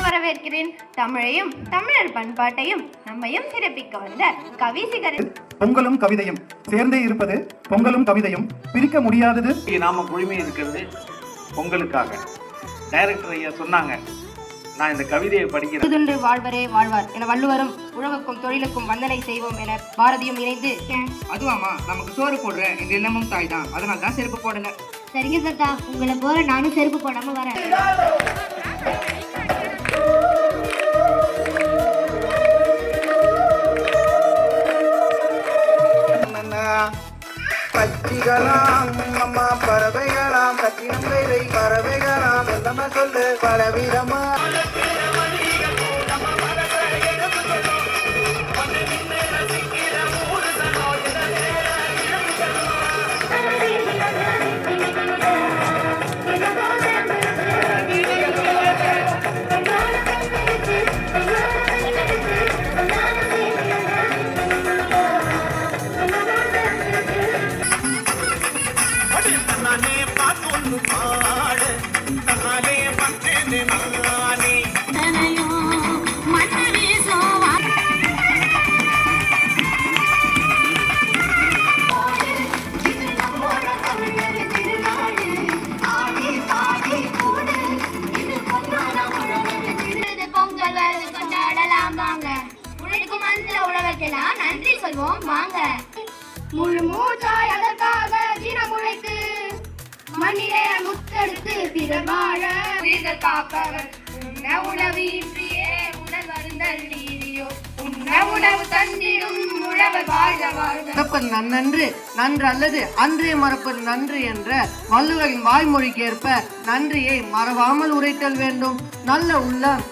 வரவேற்கிறேன். தமிழையும் தமிழர் பண்பாட்டையும் நம்மையும் சிறப்பிக்க வந்த கவிசிகரின் பொங்கலும் கவிதையும் சேர்ந்தே இருப்பது. பொங்கலும் கவிதையும் பிரிக்க முடியாதது. நாம குழுமை இருக்கிறது பொங்கலுக்காக. டைரக்டர் ஐயா சொன்னாங்க, நான் இந்த கவிதையை படிக்கிறேன். வாழ்வரே வாழ்வார் என வள்ளுவரும் உழவுக்கும் தொழிலுக்கும் வந்தனை செய்வோம் என பாரதியும் இணைந்து அதுவாமா நமக்கு சோறு போடுற எங்க இல்லமும் தாய் தான், அதனால தான் செருப்பு போடல. சரிங்க தாத்தா, உங்களை போற நானும் செருப்பு போடாம வரேன். பச்சிகளாம் அம்மா பறவைகளாம் கத்தினம் வேலை பறவைகளாம் எல்லாமே சொல்லு பலவிதமா நன்றி சொல்வோம் வாங்க. முழு மூச்சாய் அதற்காக தினம் உழைத்து மண்ணிலே முத்தெடுத்து பிறர் வாழ உயிர்கள் காப்பவர் உண்ண உணவின்றியே உடல் வருந்தல் நீதியோ உண்ண உணவு தந்திடும் உழவர் வாழ்க வாழ்க. நன்று நன்று அல்லது அன்றே மறப்பது நன்று என்ற வள்ளுவரின் வாய்மொழிக்கு ஏற்ப நன்றியை மறவாமல் உரைத்தல் வேண்டும். நல்ல உள்ளம்